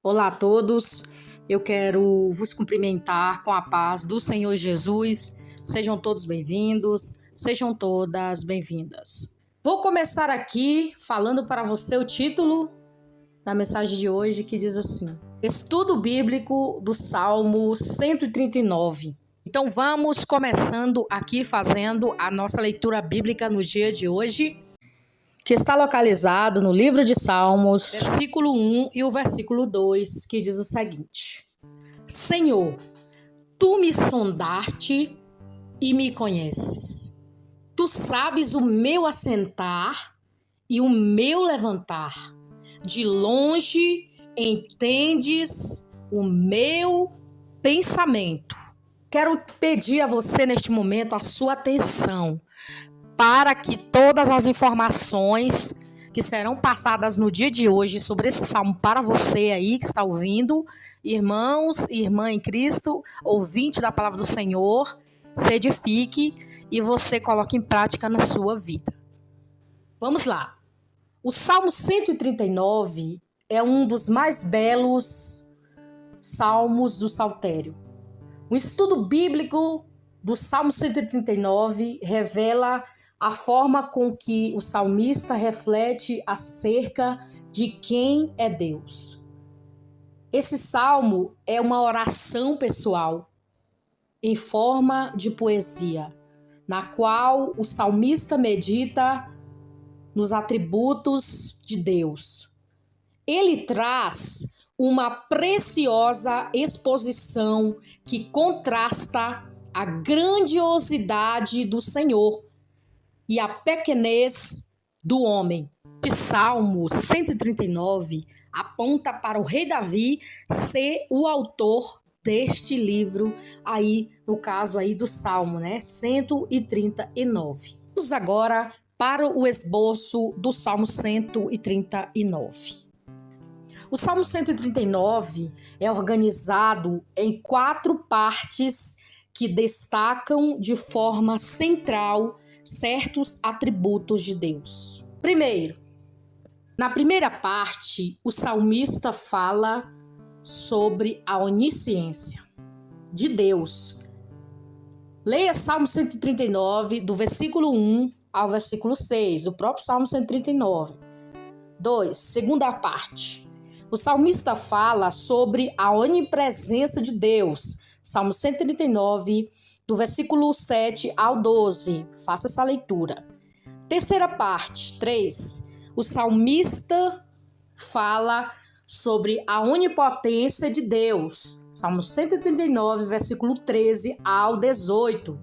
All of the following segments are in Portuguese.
Olá a todos, eu quero vos cumprimentar com a paz do Senhor Jesus. Sejam todos bem-vindos, sejam todas bem-vindas. Vou começar aqui falando para você o título da mensagem de hoje, que diz assim: Estudo Bíblico do Salmo 139. Então vamos começando aqui fazendo a nossa leitura bíblica no dia de hoje, que está localizado no livro de Salmos, versículo 1 e o versículo 2, que diz o seguinte: Senhor, tu me sondaste e me conheces. Tu sabes o meu assentar e o meu levantar. De longe entendes o meu pensamento. Quero pedir a você neste momento a sua atenção, para que todas as informações que serão passadas no dia de hoje sobre esse salmo para você aí que está ouvindo, irmãos e irmã em Cristo, ouvinte da palavra do Senhor, se edifique e você coloque em prática na sua vida. Vamos lá. O Salmo 139 é um dos mais belos salmos do Saltério. O estudo bíblico do Salmo 139 revela a forma com que o salmista reflete acerca de quem é Deus. Esse salmo é uma oração pessoal em forma de poesia, na qual o salmista medita nos atributos de Deus. Ele traz uma preciosa exposição que contrasta a grandiosidade do Senhor e a pequenez do homem. O Salmo 139 aponta para o rei Davi ser o autor deste livro aí, no caso aí do Salmo, 139. Vamos agora para o esboço do Salmo 139. O Salmo 139 é organizado em 4 partes que destacam de forma central certos atributos de Deus. Primeiro, na primeira parte, o salmista fala sobre a onisciência de Deus. Leia Salmo 139, do versículo 1 ao versículo 6, o próprio Salmo 139. 2. Segunda parte, o salmista fala sobre a onipresença de Deus. Salmo 139, do versículo 7 ao 12. Faça essa leitura. Terceira parte, 3. O salmista fala sobre a onipotência de Deus. Salmo 139, versículo 13 ao 18.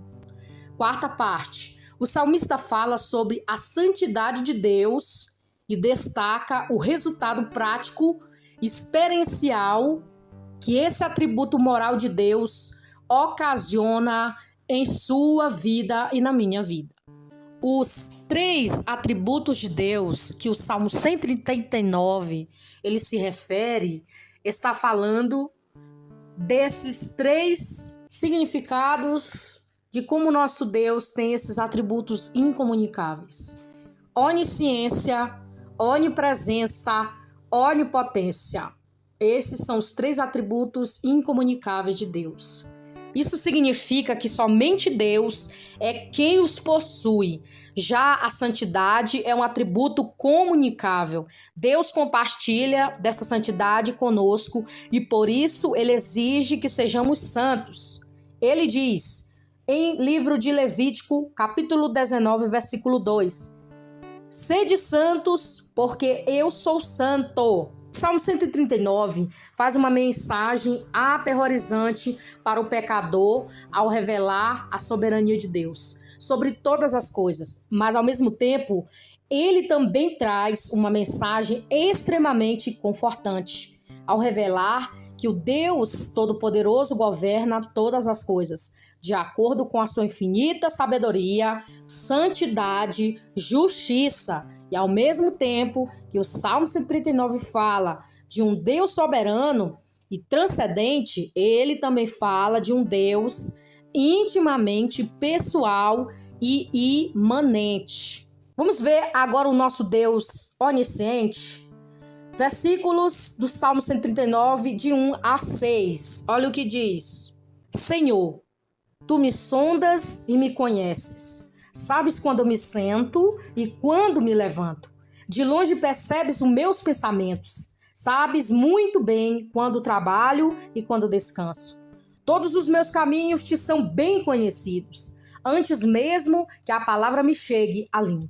Quarta parte, o salmista fala sobre a santidade de Deus e destaca o resultado prático experiencial que esse atributo moral de Deus ocasiona em sua vida e na minha vida. Os 3 atributos de Deus que o Salmo 139 ele se refere, está falando desses 3 significados de como nosso Deus tem esses atributos incomunicáveis: onisciência, onipresença, onipotência. Esses são os 3 atributos incomunicáveis de Deus. Isso significa que somente Deus é quem os possui. Já a santidade é um atributo comunicável. Deus compartilha dessa santidade conosco e por isso ele exige que sejamos santos. Ele diz em livro de Levítico, capítulo 19, versículo 2: Sede santos, porque eu sou santo. Salmo 139 faz uma mensagem aterrorizante para o pecador ao revelar a soberania de Deus sobre todas as coisas, mas ao mesmo tempo ele também traz uma mensagem extremamente confortante ao revelar que o Deus Todo-Poderoso governa todas as coisas, de acordo com a sua infinita sabedoria, santidade, justiça. E ao mesmo tempo que o Salmo 139 fala de um Deus soberano e transcendente, ele também fala de um Deus intimamente pessoal e imanente. Vamos ver agora o nosso Deus onisciente. Versículos do Salmo 139, de 1 a 6. Olha o que diz. Senhor, tu me sondas e me conheces. Sabes quando eu me sento e quando me levanto. De longe percebes os meus pensamentos. Sabes muito bem quando trabalho e quando descanso. Todos os meus caminhos te são bem conhecidos, antes mesmo que a palavra me chegue à língua.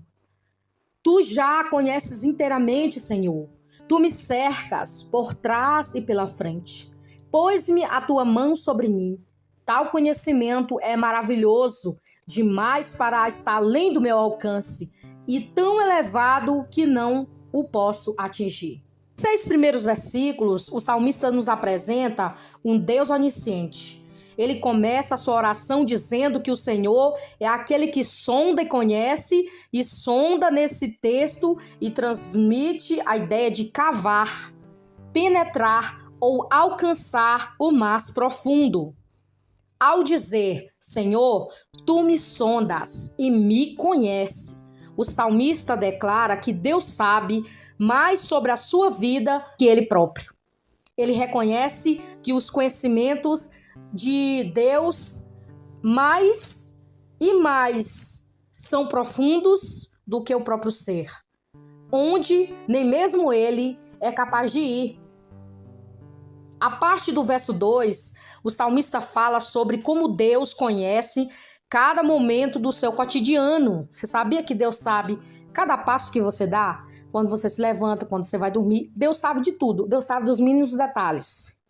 Tu já a conheces inteiramente, Senhor. Tu me cercas por trás e pela frente. Pôs-me a tua mão sobre mim. Tal conhecimento é maravilhoso, demais para estar além do meu alcance e tão elevado que não o posso atingir. Nos 6 primeiros versículos, o salmista nos apresenta um Deus onisciente. Ele começa a sua oração dizendo que o Senhor é aquele que sonda e conhece, e sonda nesse texto e transmite a ideia de cavar, penetrar ou alcançar o mais profundo. Ao dizer, Senhor, tu me sondas e me conhece, o salmista declara que Deus sabe mais sobre a sua vida que ele próprio. Ele reconhece que os conhecimentos de Deus mais e mais são profundos do que o próprio ser, onde nem mesmo ele é capaz de ir. A parte do verso 2, o salmista fala sobre como Deus conhece cada momento do seu cotidiano. Você sabia que Deus sabe cada passo que você dá? Quando você se levanta, quando você vai dormir, Deus sabe de tudo. Deus sabe dos mínimos detalhes.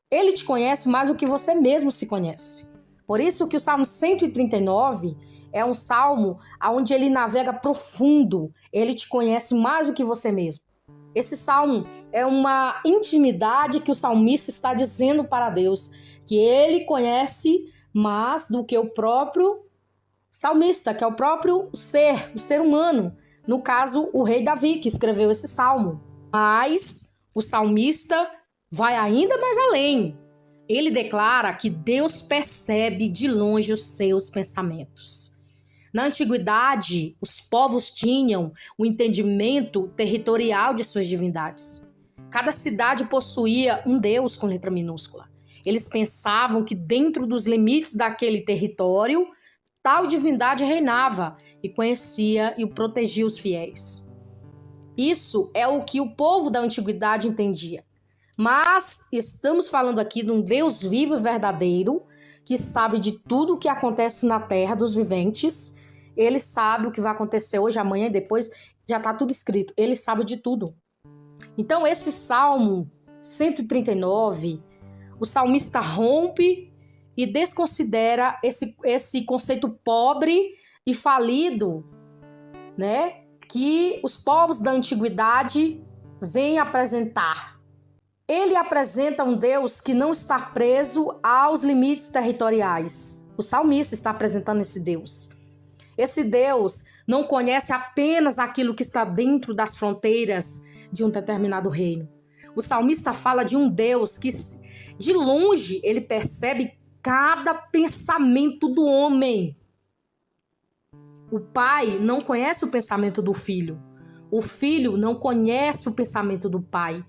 Ele te conhece mais do que você mesmo se conhece. Por isso que o Salmo 139 é um salmo onde ele navega profundo. Ele te conhece mais do que você mesmo. Esse salmo é uma intimidade que o salmista está dizendo para Deus, que ele conhece mais do que o próprio salmista, que é o próprio ser, o ser humano. No caso, o rei Davi, que escreveu esse salmo. Mas o salmista vai ainda mais além. Ele declara que Deus percebe de longe os seus pensamentos. Na antiguidade, os povos tinham o entendimento territorial de suas divindades. Cada cidade possuía um deus com letra minúscula. Eles pensavam que dentro dos limites daquele território, tal divindade reinava e conhecia e protegia os fiéis. Isso é o que o povo da antiguidade entendia. Mas estamos falando aqui de um Deus vivo e verdadeiro, que sabe de tudo o que acontece na terra dos viventes. Ele sabe o que vai acontecer hoje, amanhã e depois. Já está tudo escrito. Ele sabe de tudo. Então esse Salmo 139, o salmista rompe e desconsidera esse conceito pobre e falido, né, que os povos da antiguidade vêm apresentar. Ele apresenta um Deus que não está preso aos limites territoriais. O salmista está apresentando esse Deus. Esse Deus não conhece apenas aquilo que está dentro das fronteiras de um determinado reino. O salmista fala de um Deus que, de longe, ele percebe cada pensamento do homem. O pai não conhece o pensamento do filho. O filho não conhece o pensamento do pai.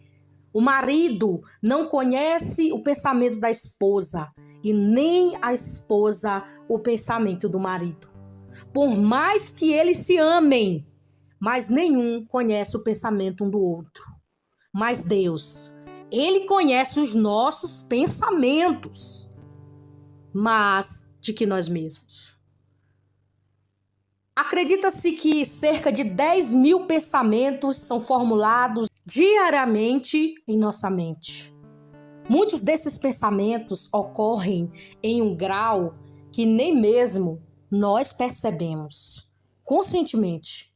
O marido não conhece o pensamento da esposa e nem a esposa o pensamento do marido. Por mais que eles se amem, mas nenhum conhece o pensamento um do outro. Mas Deus, Ele conhece os nossos pensamentos, mas de que nós mesmos. Acredita-se que cerca de 10.000 pensamentos são formulados diariamente em nossa mente. Muitos desses pensamentos ocorrem em um grau que nem mesmo nós percebemos conscientemente.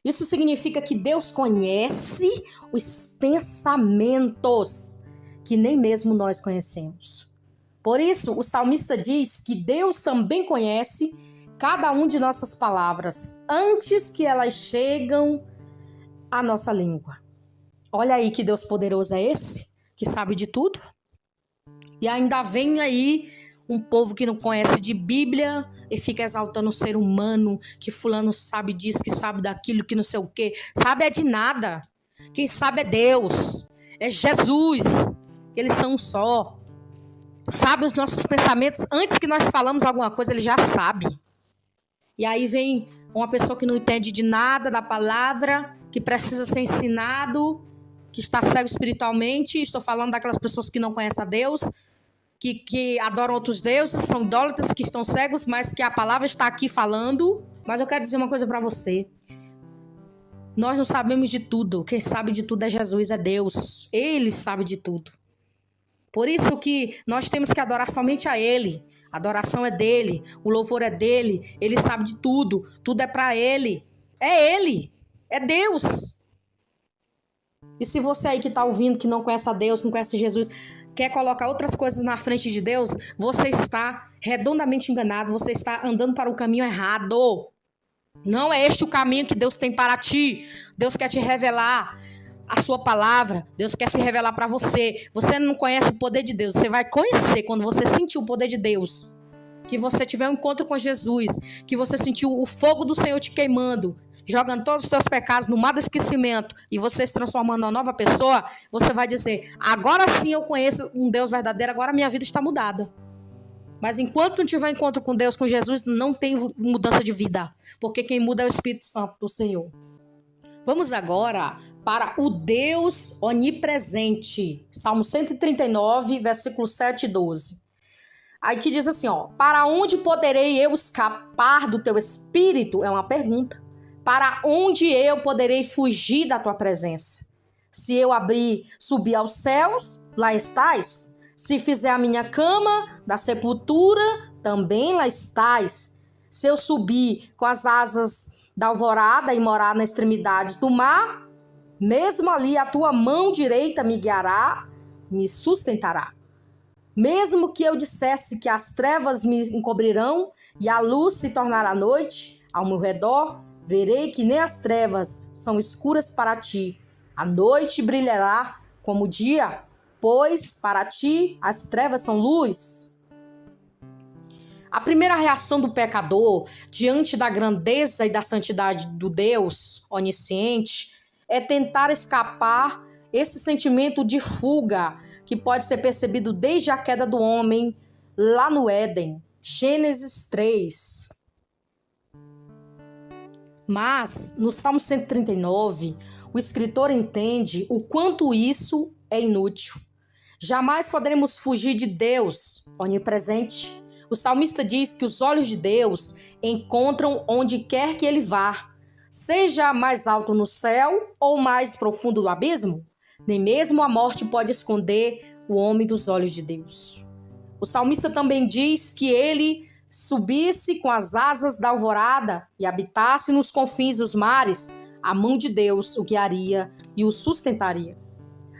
Isso significa que Deus conhece os pensamentos que nem mesmo nós conhecemos. Por isso, o salmista diz que Deus também conhece cada um de nossas palavras antes que elas chegam à nossa língua. Olha aí que Deus poderoso é esse, que sabe de tudo. E ainda vem aí um povo que não conhece de Bíblia e fica exaltando o ser humano, que fulano sabe disso, que sabe daquilo, que não sei o quê. Sabe é de nada. Quem sabe é Deus, é Jesus, que eles são um só. Sabe os nossos pensamentos, antes que nós falamos alguma coisa, ele já sabe. E aí vem uma pessoa que não entende de nada da palavra, que precisa ser ensinado, que está cego espiritualmente. Estou falando daquelas pessoas que não conhecem a Deus, que adoram outros deuses, são idólatras, que estão cegos, mas que a palavra está aqui falando. Mas eu quero dizer uma coisa para você. Nós não sabemos de tudo. Quem sabe de tudo é Jesus, é Deus. Ele sabe de tudo. Por isso que nós temos que adorar somente a Ele. A adoração é dele, o louvor é dele, ele sabe de tudo, tudo é para ele. É ele, é Deus. E se você aí que está ouvindo, que não conhece a Deus, não conhece Jesus, quer colocar outras coisas na frente de Deus, você está redondamente enganado, você está andando para o caminho errado. Não é este o caminho que Deus tem para ti. Deus quer te revelar a sua palavra, Deus quer se revelar para você. Você não conhece o poder de Deus, você vai conhecer quando você sentir o poder de Deus. Que você tiver um encontro com Jesus, que você sentiu o fogo do Senhor te queimando, jogando todos os teus pecados no mar do esquecimento e você se transformando numa nova pessoa, você vai dizer, agora sim eu conheço um Deus verdadeiro, agora minha vida está mudada. Mas enquanto não tiver encontro com Deus, com Jesus, não tem mudança de vida, porque quem muda é o Espírito Santo do Senhor. Vamos agora para o Deus onipresente. Salmo 139, versículos 7 e 12. Aí que diz assim, para onde poderei eu escapar do teu espírito? É uma pergunta. Para onde eu poderei fugir da tua presença? Se eu subir aos céus, lá estás. Se fizer a minha cama da sepultura, também lá estás. Se eu subir com as asas da alvorada e morar na extremidade do mar, mesmo ali a tua mão direita me guiará, me sustentará. Mesmo que eu dissesse que as trevas me encobrirão e a luz se tornará noite, ao meu redor, verei que nem as trevas são escuras para ti. A noite brilhará como o dia, pois para ti as trevas são luz. A primeira reação do pecador diante da grandeza e da santidade do Deus onisciente é tentar escapar esse sentimento de fuga que pode ser percebido desde a queda do homem lá no Éden, Gênesis 3. Mas, no Salmo 139, o escritor entende o quanto isso é inútil. Jamais poderemos fugir de Deus onipresente. O salmista diz que os olhos de Deus encontram onde quer que ele vá, seja mais alto no céu ou mais profundo no abismo. Nem mesmo a morte pode esconder o homem dos olhos de Deus. O salmista também diz que ele subisse com as asas da alvorada e habitasse nos confins dos mares, a mão de Deus o guiaria e o sustentaria.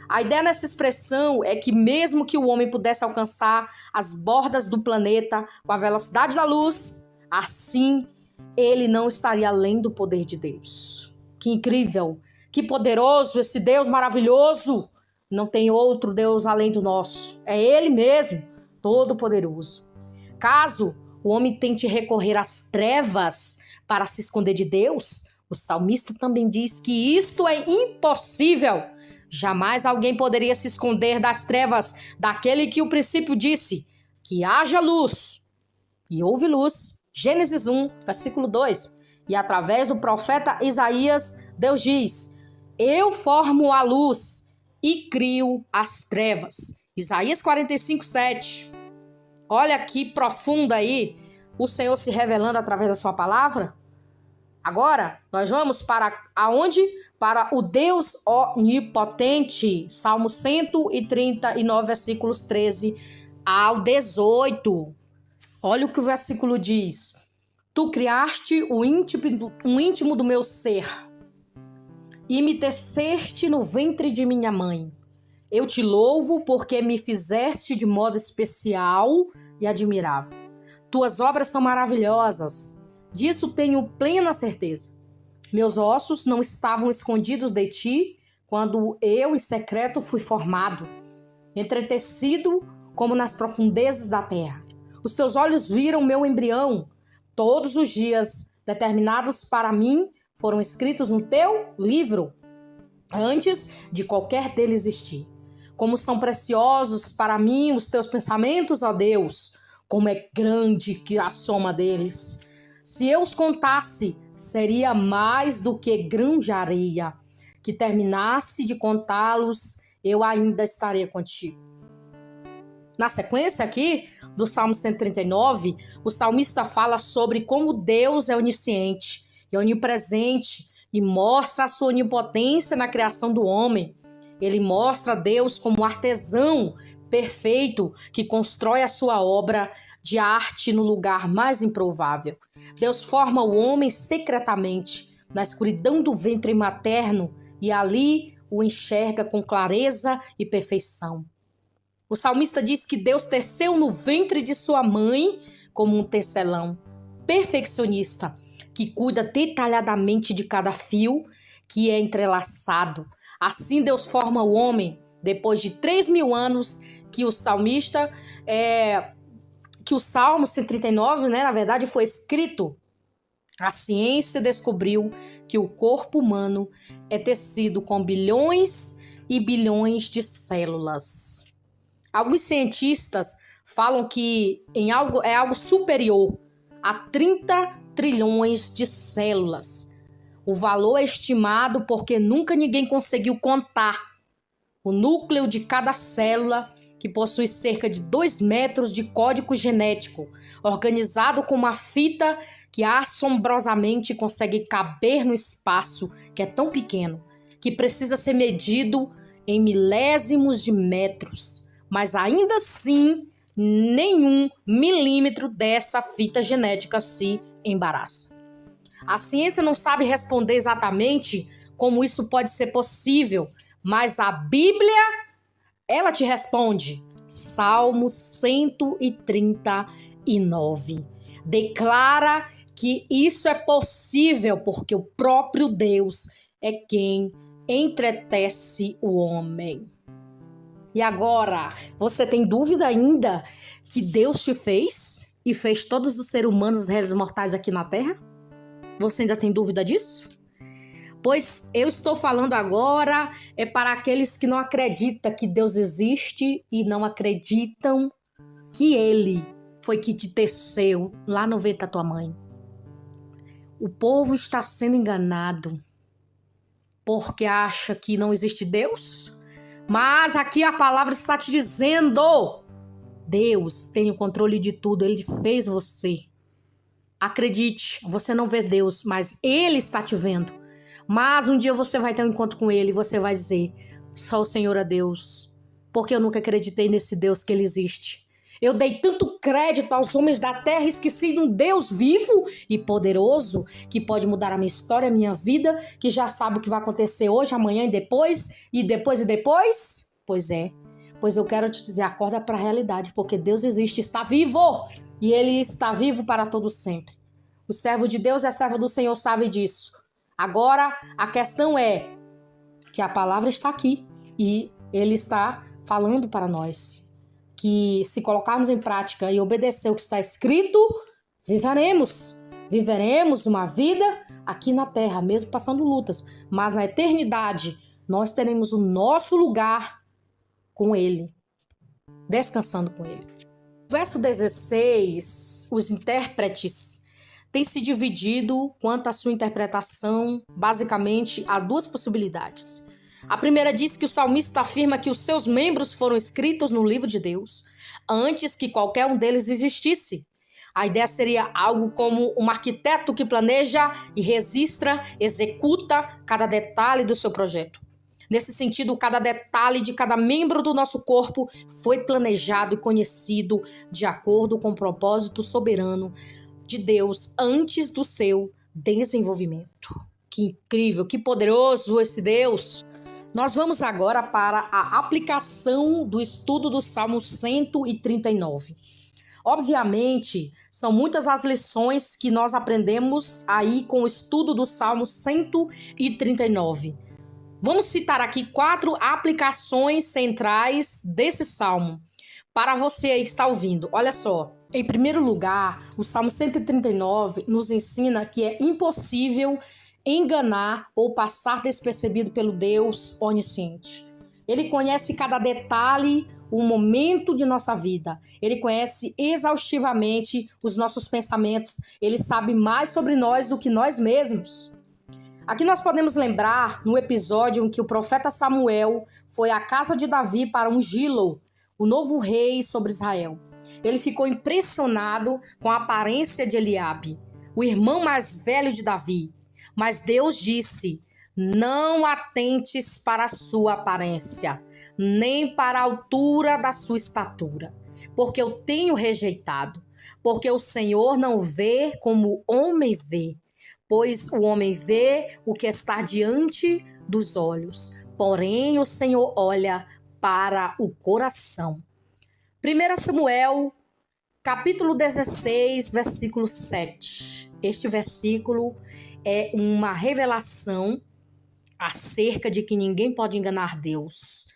A ideia nessa expressão é que mesmo que o homem pudesse alcançar as bordas do planeta com a velocidade da luz, assim ele não estaria além do poder de Deus. Que incrível, que poderoso esse Deus maravilhoso! Não tem outro Deus além do nosso. É Ele mesmo, todo-poderoso. Caso o homem tente recorrer às trevas para se esconder de Deus, o salmista também diz que isto é impossível. Jamais alguém poderia se esconder das trevas daquele que o princípio disse que haja luz. E houve luz. Gênesis 1, versículo 2. E através do profeta Isaías, Deus diz, eu formo a luz e crio as trevas. Isaías 45, 7. Olha que profundo aí o Senhor se revelando através da sua palavra. Agora, nós vamos para aonde? Para o Deus onipotente. Salmo 139, versículos 13 ao 18. Olha o que o versículo diz. Tu criaste o íntimo do meu ser e me teceste no ventre de minha mãe. Eu te louvo porque me fizeste de modo especial e admirável. Tuas obras são maravilhosas. Disso tenho plena certeza. Meus ossos não estavam escondidos de ti quando eu, em secreto, fui formado, entretecido como nas profundezas da terra. Os teus olhos viram meu embrião. Todos os dias determinados para mim foram escritos no teu livro. antes de qualquer dele existir. Como são preciosos para mim os teus pensamentos, ó Deus, como é grande que a soma deles. Se eu os contasse, seria mais do que grão de areia. Que terminasse de contá-los, eu ainda estaria contigo. Na sequência aqui do Salmo 139, o salmista fala sobre como Deus é onisciente e onipresente e mostra a sua onipotência na criação do homem. Ele mostra Deus como um artesão perfeito que constrói a sua obra de arte no lugar mais improvável. Deus forma o homem secretamente na escuridão do ventre materno e ali o enxerga com clareza e perfeição. O salmista diz que Deus teceu no ventre de sua mãe como um tecelão perfeccionista que cuida detalhadamente de cada fio que é entrelaçado. Assim Deus forma o homem depois de 3.000 anos que o salmista, que o Salmo 139, na verdade, foi escrito. A ciência descobriu que o corpo humano é tecido com bilhões e bilhões de células. Alguns cientistas falam que é algo superior a 30 trilhões de células. O valor é estimado porque nunca ninguém conseguiu contar o núcleo de cada célula, que possui cerca de 2 metros de código genético, organizado com uma fita que assombrosamente consegue caber no espaço, que é tão pequeno, que precisa ser medido em milésimos de metros. Mas ainda assim, nenhum milímetro dessa fita genética se embaraça. A ciência não sabe responder exatamente como isso pode ser possível, mas a Bíblia, ela te responde. Salmo 139 declara que isso é possível porque o próprio Deus é quem entretece o homem. E agora, você tem dúvida ainda que Deus te fez e fez todos os seres humanos réis mortais aqui na Terra? Você ainda tem dúvida disso? Pois eu estou falando agora para aqueles que não acreditam que Deus existe e não acreditam que Ele foi que te teceu lá no ventre da tua mãe. O povo está sendo enganado porque acha que não existe Deus, mas aqui a palavra está te dizendo: Deus tem o controle de tudo, Ele fez você. Acredite, você não vê Deus, mas Ele está te vendo. Mas um dia você vai ter um encontro com Ele e você vai dizer: só o Senhor é Deus, porque eu nunca acreditei nesse Deus que Ele existe. Eu dei tanto crédito aos homens da terra, esqueci de um Deus vivo e poderoso que pode mudar a minha história, a minha vida, que já sabe o que vai acontecer hoje, amanhã e depois, e depois e depois. Pois é, pois eu quero te dizer, acorda para a realidade, porque Deus existe, está vivo e Ele está vivo para todo sempre. O servo de Deus e a serva do Senhor sabe disso. Agora, a questão é que a palavra está aqui e Ele está falando para nós que se colocarmos em prática e obedecer o que está escrito, viveremos uma vida aqui na terra, mesmo passando lutas, mas na eternidade nós teremos o nosso lugar com Ele, descansando com Ele. Verso 16, os intérpretes têm se dividido quanto à sua interpretação. Basicamente, há 2 possibilidades. A primeira diz que o salmista afirma que os seus membros foram escritos no livro de Deus antes que qualquer um deles existisse. A ideia seria algo como um arquiteto que planeja e registra, executa cada detalhe do seu projeto. Nesse sentido, cada detalhe de cada membro do nosso corpo foi planejado e conhecido de acordo com o propósito soberano de Deus antes do seu desenvolvimento. Que incrível, que poderoso esse Deus! Nós vamos agora para a aplicação do estudo do Salmo 139. Obviamente, são muitas as lições que nós aprendemos aí com o estudo do Salmo 139. Vamos citar aqui 4 aplicações centrais desse salmo para você aí que está ouvindo. Olha só, em primeiro lugar, o Salmo 139 nos ensina que é impossível enganar ou passar despercebido pelo Deus onisciente. Ele conhece cada detalhe, o momento de nossa vida. Ele conhece exaustivamente os nossos pensamentos. Ele sabe mais sobre nós do que nós mesmos. Aqui nós podemos lembrar no episódio em que o profeta Samuel foi à casa de Davi para ungí-lo, o novo rei sobre Israel. Ele ficou impressionado com a aparência de Eliabe, o irmão mais velho de Davi. Mas Deus disse: não atentes para a sua aparência, nem para a altura da sua estatura, porque eu tenho rejeitado, porque o Senhor não vê como o homem vê, pois o homem vê o que está diante dos olhos, porém o Senhor olha para o coração. 1 Samuel, capítulo 16, versículo 7. Este versículo é uma revelação acerca de que ninguém pode enganar Deus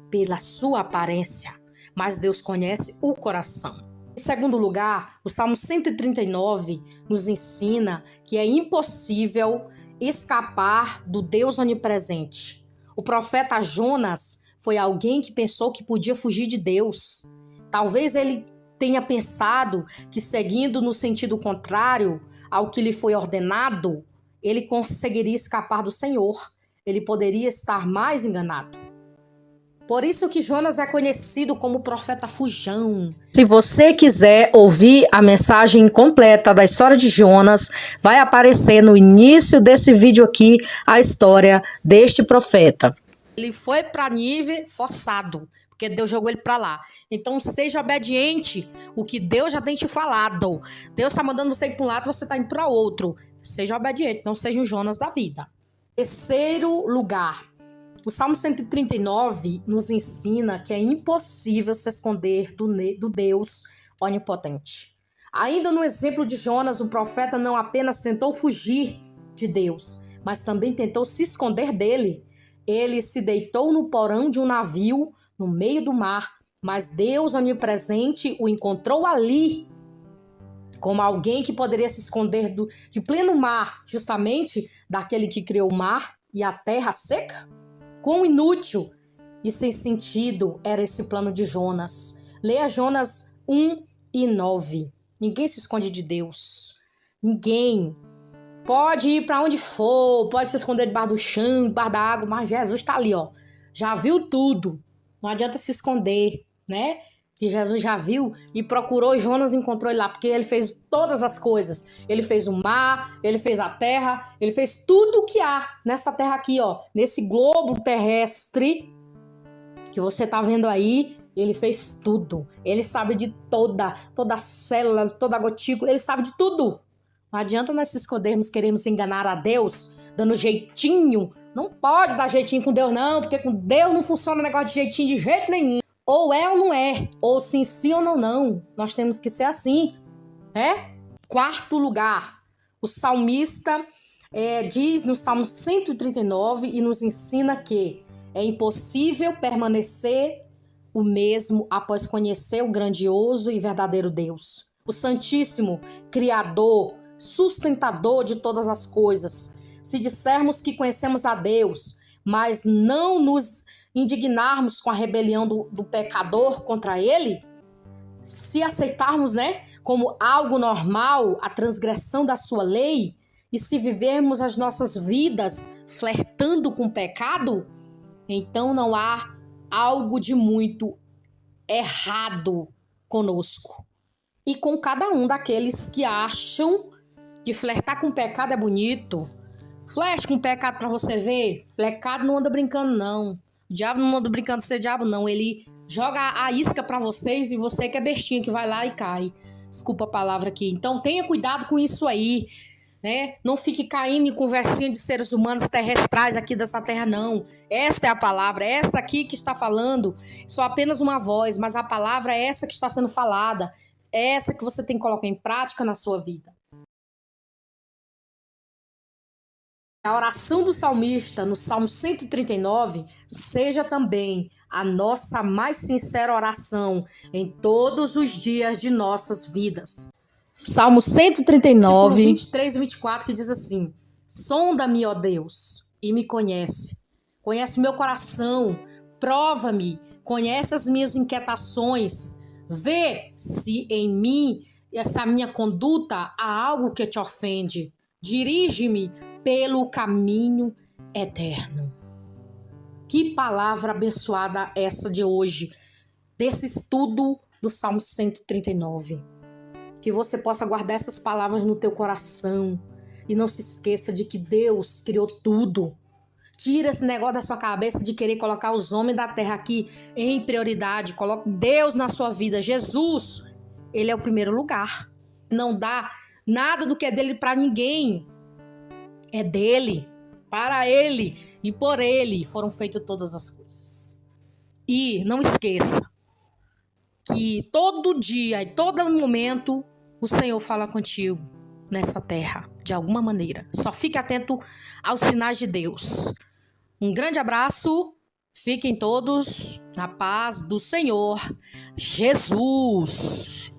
pela sua aparência, mas Deus conhece o coração. Em segundo lugar, o Salmo 139 nos ensina que é impossível escapar do Deus onipresente. O profeta Jonas foi alguém que pensou que podia fugir de Deus. Talvez ele tenha pensado que, seguindo no sentido contrário ao que lhe foi ordenado, ele conseguiria escapar do Senhor. Ele poderia estar mais enganado. Por isso que Jonas é conhecido como profeta fujão. Se você quiser ouvir a mensagem completa da história de Jonas, vai aparecer no início desse vídeo aqui a história deste profeta. Ele foi para Nínive forçado, porque Deus jogou ele para lá. Então seja obediente o que Deus já tem te falado. Deus está mandando você ir para um lado, você está indo para outro. Seja obediente, não seja o Jonas da vida. Terceiro lugar, o Salmo 139 nos ensina que é impossível se esconder do Deus onipotente. Ainda no exemplo de Jonas, o profeta não apenas tentou fugir de Deus, mas também tentou se esconder dele. Ele se deitou no porão de um navio no meio do mar, mas Deus onipresente o encontrou ali, como alguém que poderia se esconder de pleno mar, justamente daquele que criou o mar e a terra seca? Quão inútil e sem sentido era esse plano de Jonas. Leia Jonas 1:9. Ninguém se esconde de Deus. Ninguém. Pode ir para onde for, pode se esconder debaixo do chão, debaixo da água, mas Jesus está ali, ó. Já viu tudo. Não adianta se esconder, né? Que Jesus já viu e procurou, Jonas encontrou ele lá, porque ele fez todas as coisas. Ele fez o mar, ele fez a terra, ele fez tudo o que há nessa terra aqui, ó. Nesse globo terrestre que você tá vendo aí, ele fez tudo. Ele sabe de toda célula, toda gotícula, ele sabe de tudo. Não adianta nós se escondermos, queremos enganar a Deus, dando jeitinho. Não pode dar jeitinho com Deus, não, porque com Deus não funciona o negócio de jeitinho de jeito nenhum. Ou é ou não é, ou sim ou não, não. Nós temos que ser assim, né? Quarto lugar, o salmista diz no Salmo 139 e nos ensina que é impossível permanecer o mesmo após conhecer o grandioso e verdadeiro Deus, o Santíssimo, Criador, sustentador de todas as coisas. Se dissermos que conhecemos a Deus, mas não nos indignarmos com a rebelião do pecador contra ele, se aceitarmos, como algo normal a transgressão da sua lei, e se vivermos as nossas vidas flertando com o pecado, então não há algo de muito errado conosco e com cada um daqueles que acham que flertar com o pecado é bonito. Flerte com o pecado pra você ver. Pecado não anda brincando, não. O diabo não anda brincando de ser diabo, não. Ele joga a isca pra vocês e você que é bestinha que vai lá e cai. Desculpa a palavra aqui. Então tenha cuidado com isso aí, né? Não fique caindo em conversinha de seres humanos terrestrais aqui dessa terra, não. Esta é a palavra, esta aqui que está falando. Só apenas uma voz, mas a palavra é essa que está sendo falada. É essa que você tem que colocar em prática na sua vida. A oração do salmista no Salmo 139 seja também a nossa mais sincera oração em todos os dias de nossas vidas. Salmo 139, 23 e 24, que diz assim: Sonda-me, ó Deus, e me conhece. Conhece o meu coração, prova-me, conhece as minhas inquietações. Vê se em mim, essa minha conduta, há algo que te ofende. Dirige-me pelo caminho eterno. Que palavra abençoada essa de hoje, desse estudo do Salmo 139. Que você possa guardar essas palavras no teu coração e não se esqueça de que Deus criou tudo. Tira esse negócio da sua cabeça de querer colocar os homens da terra aqui em prioridade. Coloque Deus na sua vida. Jesus, ele é o primeiro lugar. Não dá nada do que é dele para ninguém. É dele, para ele e por ele foram feitas todas as coisas. E não esqueça que todo dia e todo momento o Senhor fala contigo nessa terra, de alguma maneira. Só fique atento aos sinais de Deus. Um grande abraço, fiquem todos na paz do Senhor Jesus.